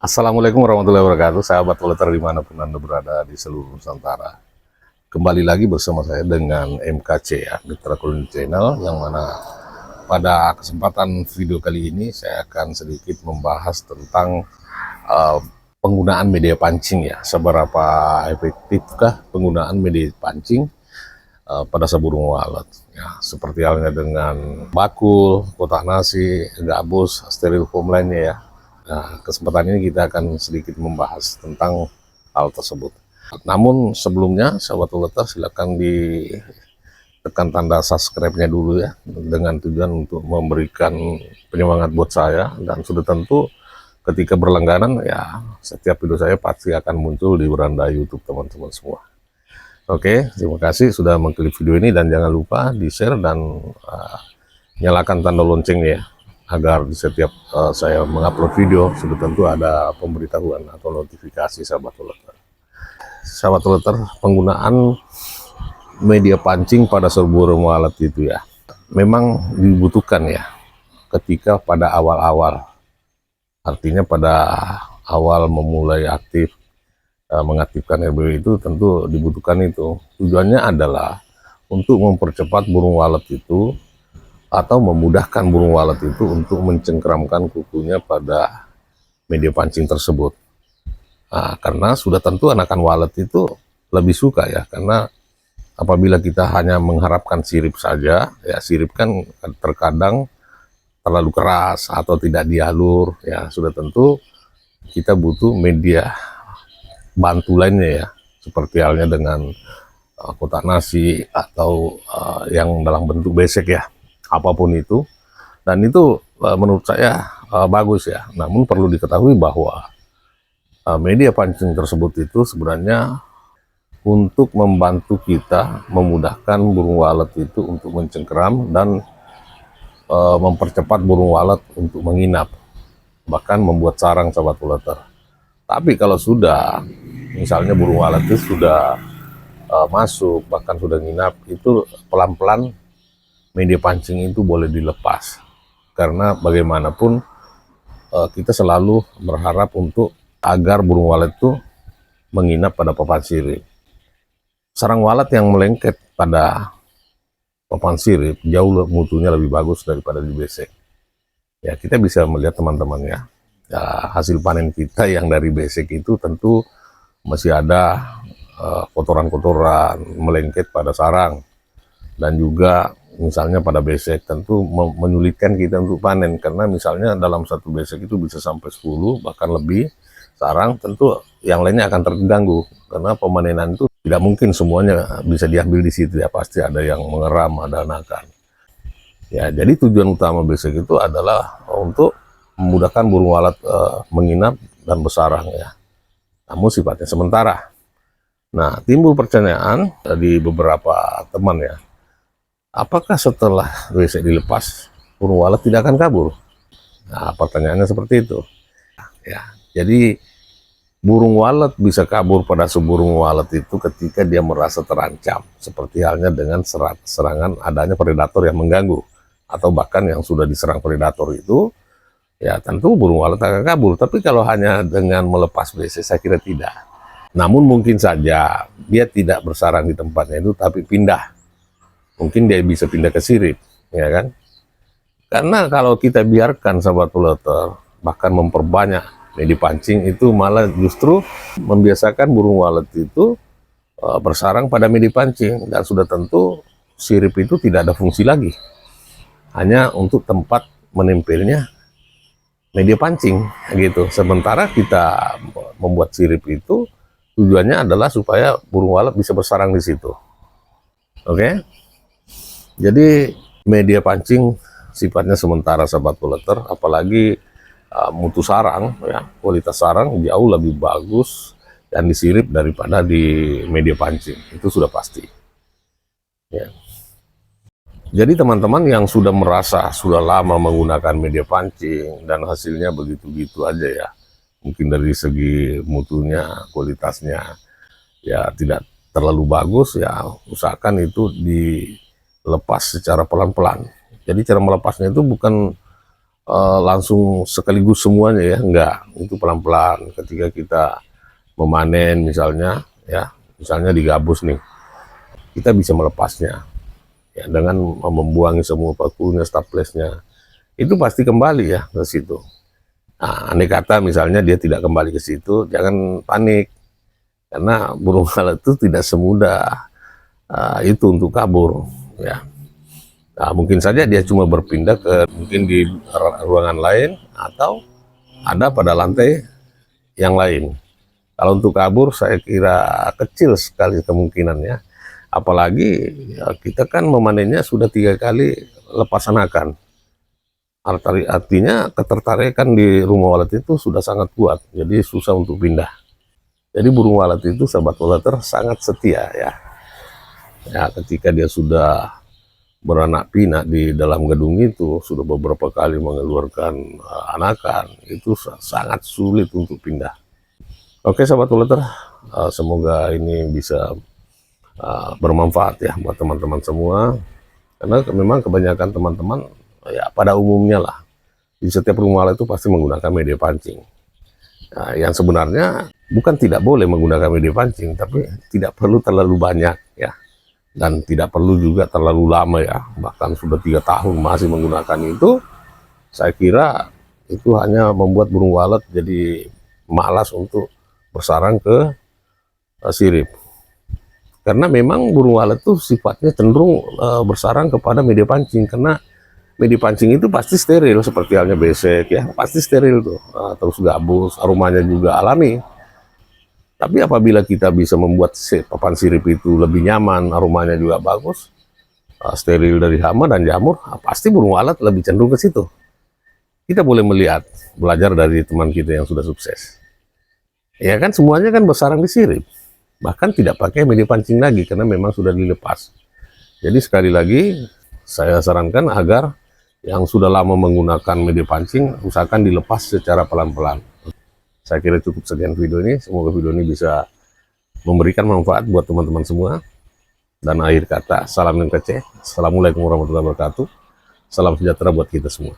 Assalamualaikum warahmatullahi wabarakatuh, sahabat Teleter dimanapun Anda berada di seluruh Nusantara. Kembali lagi bersama saya dengan MKC ya, Mitra Kuliner Channel, yang mana pada kesempatan video kali ini saya akan sedikit membahas tentang uh, penggunaan media pancing ya, seberapa efektifkah penggunaan media pancing pada burung walet. Ya, seperti halnya dengan bakul, kotak nasi, gabus, steril foam lainnya ya. Nah, kesempatan ini kita akan sedikit membahas tentang hal tersebut. Namun sebelumnya, sahabat Teleter, silakan ditekan tanda subscribe-nya dulu ya, dengan tujuan untuk memberikan penyemangat buat saya, dan sudah tentu ketika berlangganan ya, setiap video saya pasti akan muncul di beranda YouTube teman-teman semua. Oke, terima kasih sudah mengklik video ini, dan jangan lupa di-share dan nyalakan tanda loncengnya ya, agar di setiap saya mengupload video sudah tentu ada pemberitahuan atau notifikasi sahabat Teleter. Sahabat Teleter, penggunaan media pancing pada burung walet itu ya, memang dibutuhkan ya ketika pada awal-awal, artinya pada awal memulai aktif mengaktifkan RBW itu tentu dibutuhkan itu. Tujuannya adalah untuk mempercepat burung walet itu atau memudahkan burung walet itu untuk mencengkeramkan kukunya pada media pancing tersebut. Nah, karena sudah tentu anakan walet itu lebih suka ya, karena apabila kita hanya mengharapkan sirip saja, ya sirip kan terkadang terlalu keras atau tidak dialur, ya sudah tentu kita butuh media bantu lainnya ya, seperti halnya dengan kotak nasi atau yang dalam bentuk besek ya, apapun itu. Dan itu menurut saya bagus ya. Namun perlu diketahui bahwa media pancing tersebut itu sebenarnya untuk membantu kita memudahkan burung walet itu untuk mencengkeram dan mempercepat burung walet untuk menginap, bahkan membuat sarang sahabat Teleter. Tapi kalau sudah misalnya burung walet itu sudah masuk, bahkan sudah nginap, itu pelan-pelan media pancing itu boleh dilepas. Karena bagaimanapun kita selalu berharap untuk agar burung walet itu menginap pada papan sirip. Sarang walet yang melengket pada papan sirip jauh mutunya lebih bagus daripada di besek. Ya, kita bisa melihat teman-teman ya, hasil panen kita yang dari besek itu tentu masih ada kotoran-kotoran melengket pada sarang, dan juga misalnya pada besek tentu menyulitkan kita untuk panen, karena misalnya dalam satu besek itu bisa sampai 10 bahkan lebih sarang, tentu yang lainnya akan terganggu karena pemanenan itu tidak mungkin semuanya bisa diambil di situ ya, pasti ada yang mengeram, ada anakan. Ya, jadi tujuan utama besek itu adalah untuk memudahkan burung walet menginap dan bersarang ya. Namun sifatnya sementara. Nah, timbul pertanyaan di beberapa teman ya, apakah setelah besek dilepas burung walet tidak akan kabur? Nah, pertanyaannya seperti itu. Ya, jadi burung walet bisa kabur pada burung walet itu ketika dia merasa terancam, seperti halnya dengan serangan adanya predator yang mengganggu, atau bahkan yang sudah diserang predator itu, ya tentu burung walet akan kabur. Tapi kalau hanya dengan melepas besek, saya kira tidak. Namun mungkin saja dia tidak bersarang di tempatnya itu, tapi pindah. Mungkin dia bisa pindah ke sirip, ya kan? Karena kalau kita biarkan sahabat Teleter, bahkan memperbanyak media pancing, itu malah justru membiasakan burung walet itu bersarang pada media pancing, dan sudah tentu sirip itu tidak ada fungsi lagi, hanya untuk tempat menempelnya media pancing gitu. Sementara kita membuat sirip itu tujuannya adalah supaya burung walet bisa bersarang di situ. Oke? Jadi media pancing sifatnya sementara sahabat Teleter, apalagi mutu sarang ya, kualitas sarang jauh lebih bagus dan disirip daripada di media pancing, itu sudah pasti ya. Jadi teman-teman yang sudah merasa sudah lama menggunakan media pancing dan hasilnya begitu-begitu aja ya, mungkin dari segi mutunya, kualitasnya ya tidak terlalu bagus, ya usahakan itu dilepas secara pelan-pelan. Jadi cara melepasnya itu bukan langsung sekaligus semuanya ya, enggak, itu pelan-pelan. Ketika kita memanen misalnya ya, misalnya di gabus nih, kita bisa melepasnya ya dengan membuangi semua pakunya, staplesnya, itu pasti kembali ya ke situ. Nah, andai kata misalnya dia tidak kembali ke situ, jangan panik, karena burung walet itu tidak semudah itu untuk kabur ya. Nah, mungkin saja dia cuma berpindah ke mungkin di ruangan lain atau ada pada lantai yang lain. Kalau untuk kabur saya kira kecil sekali kemungkinannya. Apalagi ya, kita kan memanennya sudah 3 kali lepas anakan. Artinya ketertarikan di rumah walet itu sudah sangat kuat, jadi susah untuk pindah. Jadi burung walet itu, sahabat waleter, sangat setia ya. Ya, ketika dia sudah beranak pinak di dalam gedung itu, sudah beberapa kali mengeluarkan anakan, itu sangat sulit untuk pindah. Oke sahabat waleter, semoga ini bisa bermanfaat ya buat teman-teman semua, karena memang kebanyakan teman-teman ya pada umumnya lah, di setiap rumah walet itu pasti menggunakan media pancing. Nah, yang sebenarnya bukan tidak boleh menggunakan media pancing, tapi tidak perlu terlalu banyak ya. Dan tidak perlu juga terlalu lama ya, bahkan sudah 3 tahun masih menggunakan itu, saya kira itu hanya membuat burung walet jadi malas untuk bersarang ke sirip. Karena memang burung walet itu sifatnya cenderung bersarang kepada media pancing, karena media pancing itu pasti steril, seperti halnya besek ya, pasti steril tuh, terus gabus, aromanya juga alami. Tapi apabila kita bisa membuat papan sirip itu lebih nyaman, aromanya juga bagus, steril dari hama dan jamur, pasti burung walet lebih cenderung ke situ. Kita boleh melihat, belajar dari teman kita yang sudah sukses. Ya kan, semuanya kan bersarang di sirip. Bahkan tidak pakai media pancing lagi, karena memang sudah dilepas. Jadi sekali lagi, saya sarankan agar yang sudah lama menggunakan media pancing, usahakan dilepas secara pelan-pelan. Saya kira cukup sekian video ini. Semoga video ini bisa memberikan manfaat buat teman-teman semua. Dan akhir kata, salam MKC. Assalamualaikum warahmatullahi wabarakatuh. Salam sejahtera buat kita semua.